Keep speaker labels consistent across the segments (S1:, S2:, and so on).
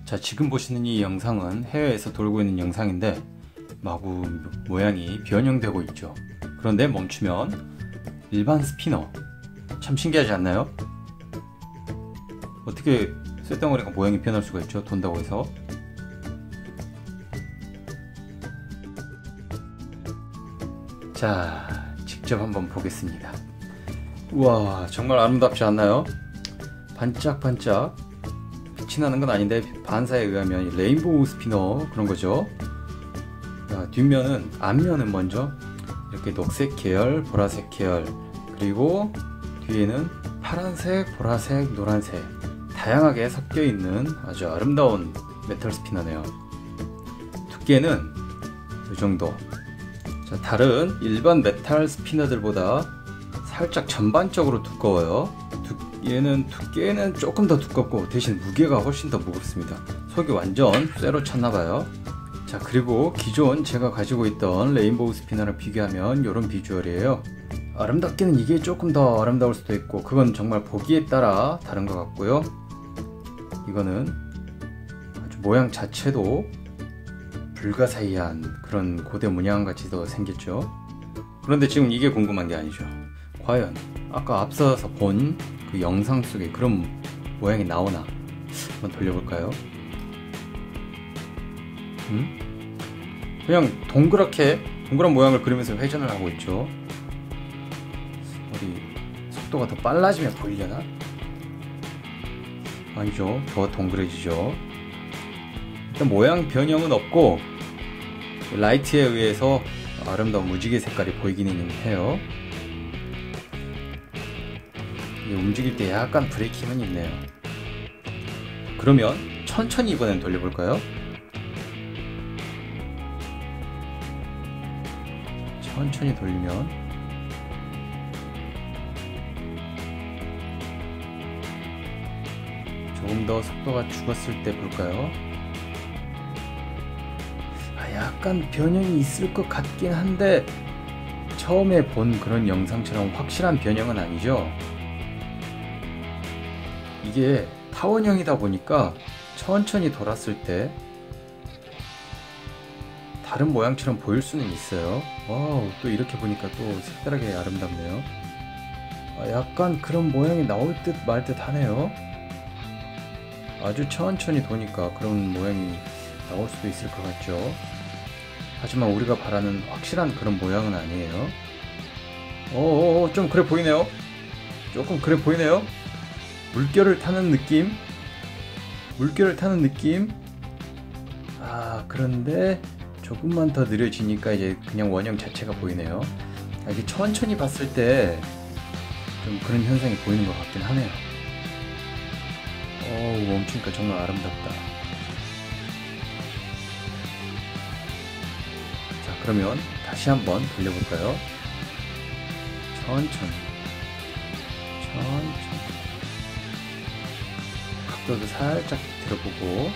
S1: 자, 지금 보시는 이 영상은 해외에서 돌고 있는 영상인데 마구 모양이 변형되고 있죠. 그런데 멈추면 일반 스피너, 참 신기하지 않나요? 어떻게 쇳덩어리가 모양이 변할 수가 있죠, 돈다고 해서. 자, 직접 한번 보겠습니다. 우와, 정말 아름답지 않나요? 반짝반짝 빛이 나는 건 아닌데 반사에 의하면 레인보우 스피너 그런 거죠. 자, 뒷면은, 앞면은 먼저 이렇게 녹색 계열, 보라색 계열, 그리고 뒤에는 파란색, 보라색, 노란색 다양하게 섞여 있는 아주 아름다운 메탈 스피너네요. 두께는 이 정도. 자, 다른 일반 메탈 스피너들보다 살짝 전반적으로 두꺼워요. 얘는 두께는 조금 더 두껍고 대신 무게가 훨씬 더 무겁습니다. 속이 완전 쇠로 찼나봐요. 자, 그리고 기존 제가 가지고 있던 레인보우 스피너랑 비교하면 이런 비주얼이에요. 아름답기는 이게 조금 더 아름다울 수도 있고 그건 정말 보기에 따라 다른 것 같고요. 이거는 아주 모양 자체도 불가사의한 그런 고대 문양같이도 생겼죠. 그런데 지금 이게 궁금한 게 아니죠. 과연 아까 앞서서 본 그 영상 속에 그런 모양이 나오나 한번 돌려볼까요? 그냥 동그란 모양을 그리면서 회전을 하고 있죠. 어디 속도가 더 빨라지면 보이려나? 아니죠, 더 동그래지죠. 일단 모양 변형은 없고 라이트에 의해서 아름다운 무지개 색깔이 보이기는 해요. 움직일 때 약간 브레이킹은 있네요. 그러면 천천히 이번엔 돌려볼까요? 천천히 돌리면 조금 더 속도가 죽었을 때 볼까요? 약간 변형이 있을 것 같긴 한데 처음에 본 그런 영상처럼 확실한 변형은 아니죠. 이게 타원형이다 보니까 천천히 돌았을 때 다른 모양처럼 보일 수는 있어요. 와우, 또 이렇게 보니까 또 색다르게 아름답네요. 약간 그런 모양이 나올 듯 말 듯 하네요. 아주 천천히 도니까 그런 모양이 나올 수도 있을 것 같죠. 하지만 우리가 바라는 확실한 그런 모양은 아니에요. 좀 그래 보이네요. 조금 그래 보이네요. 물결을 타는 느낌. 그런데 조금만 더 느려지니까 이제 그냥 원형 자체가 보이네요. 이게 천천히 봤을 때 좀 그런 현상이 보이는 것 같긴 하네요. 멈추니까 정말 아름답다. 자, 그러면 다시 한번 돌려볼까요? 천천히. 각도도 살짝 들어보고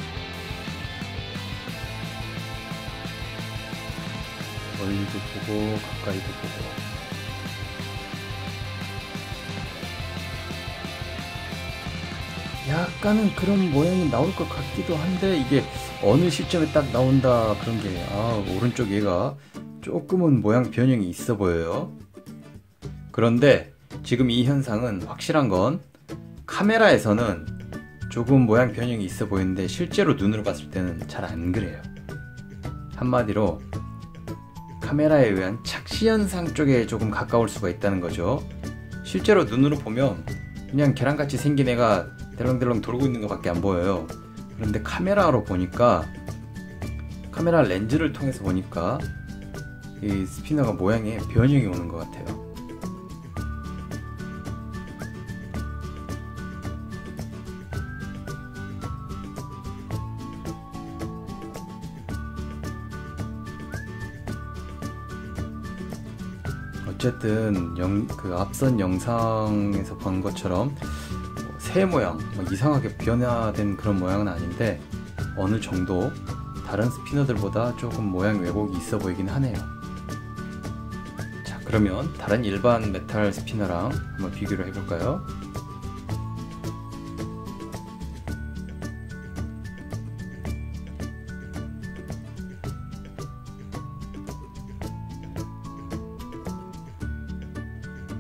S1: 멀리도 보고 가까이도 보고. 약간은 그런 모양이 나올 것 같기도 한데 이게 어느 시점에 딱 나온다 그런 게 오른쪽 얘가 조금은 모양 변형이 있어 보여요. 그런데 지금 이 현상은 확실한 건 카메라에서는 조금 모양 변형이 있어 보이는데 실제로 눈으로 봤을 때는 잘 안 그래요. 한마디로 카메라에 의한 착시 현상 쪽에 조금 가까울 수가 있다는 거죠. 실제로 눈으로 보면 그냥 계란같이 생긴 애가 덜렁덜렁 돌고 있는 것밖에 안 보여요. 그런데 카메라로 보니까, 카메라 렌즈를 통해서 보니까 이 스피너가 모양에 변형이 오는 것 같아요. 어쨌든 그 앞선 영상에서 본 것처럼 새 모양, 이상하게 변화된 그런 모양은 아닌데 어느 정도 다른 스피너들보다 조금 모양 왜곡이 있어 보이긴 하네요. 자, 그러면 다른 일반 메탈 스피너랑 한번 비교를 해볼까요?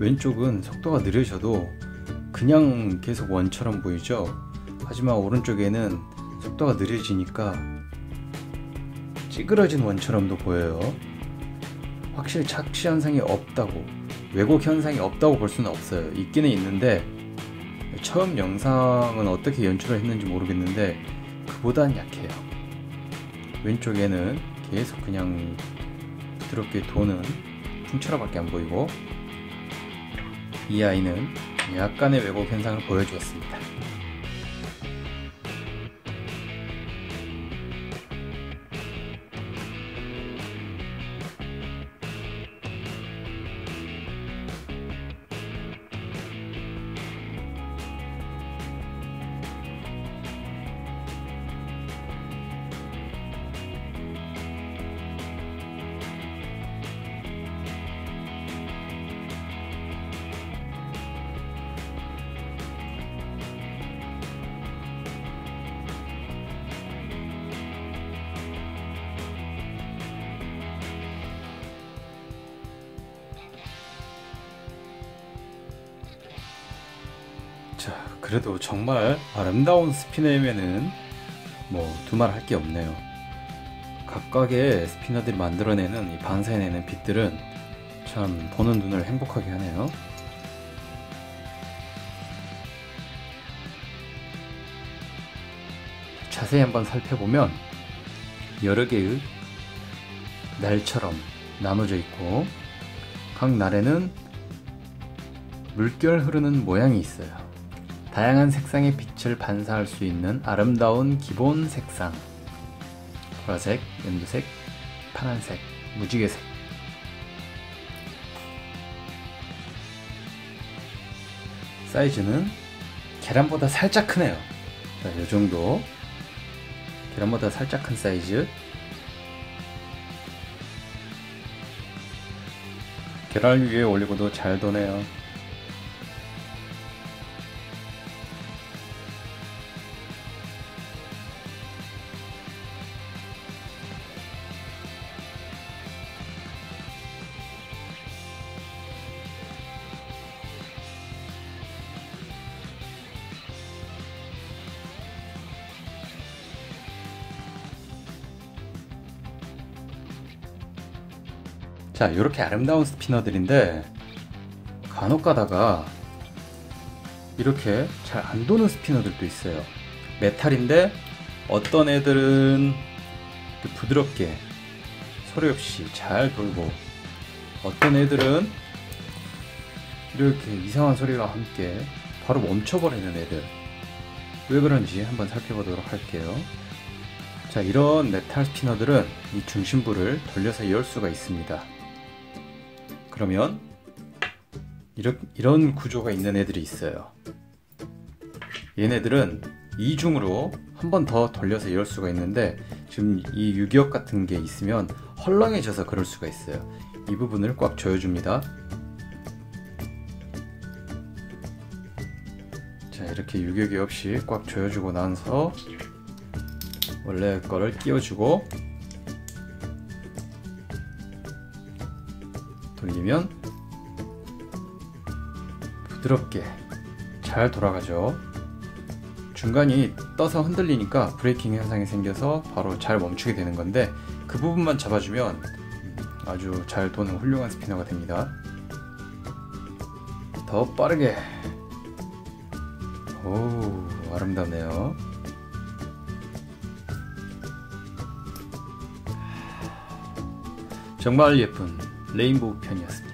S1: 왼쪽은 속도가 느려져도 그냥 계속 원처럼 보이죠. 하지만 오른쪽에는 속도가 느려지니까 찌그러진 원처럼도 보여요. 확실히 착시 현상이 없다고, 왜곡 현상이 없다고 볼 수는 없어요. 있기는 있는데 처음 영상은 어떻게 연출을 했는지 모르겠는데 그보단 약해요. 왼쪽에는 계속 그냥 부드럽게 도는 풍차로밖에 안 보이고, 이 아이는 약간의 왜곡 현상을 보여주었습니다. 자, 그래도 정말 아름다운 스피너면은 뭐 두말 할 게 없네요. 각각의 스피너들이 만들어내는 이 반사해내는 빛들은 참 보는 눈을 행복하게 하네요. 자세히 한번 살펴보면 여러 개의 날처럼 나눠져 있고, 각 날에는 물결 흐르는 모양이 있어요. 다양한 색상의 빛을 반사할 수 있는 아름다운 기본 색상, 보라색, 연두색, 파란색, 무지개색. 사이즈는 계란보다 살짝 크네요. 자, 이 정도. 계란보다 살짝 큰 사이즈. 계란을 위에 올리고도 잘 도네요. 자, 이렇게 아름다운 스피너들인데 간혹 가다가 이렇게 잘 안 도는 스피너들도 있어요. 메탈인데 어떤 애들은 부드럽게 소리 없이 잘 돌고, 어떤 애들은 이렇게 이상한 소리와 함께 바로 멈춰버리는 애들. 왜 그런지 한번 살펴보도록 할게요. 자, 이런 메탈 스피너들은 이 중심부를 돌려서 열 수가 있습니다. 그러면 이런 구조가 있는 애들이 있어요. 얘네들은 이중으로 한 번 더 돌려서 열 수가 있는데, 지금 이 유기역 같은 게 있으면 헐렁해져서 그럴 수가 있어요. 이 부분을 꽉 조여줍니다. 자, 이렇게 유격이 없이 꽉 조여주고 나서 원래 거를 끼워주고 돌리면 부드럽게 잘 돌아가죠. 중간이 떠서 흔들리니까 브레이킹 현상이 생겨서 바로 잘 멈추게 되는 건데, 그 부분만 잡아주면 아주 잘 도는 훌륭한 스피너가 됩니다. 더 빠르게. 오, 아름답네요. 정말 예쁜 레인보우 편이었습니다.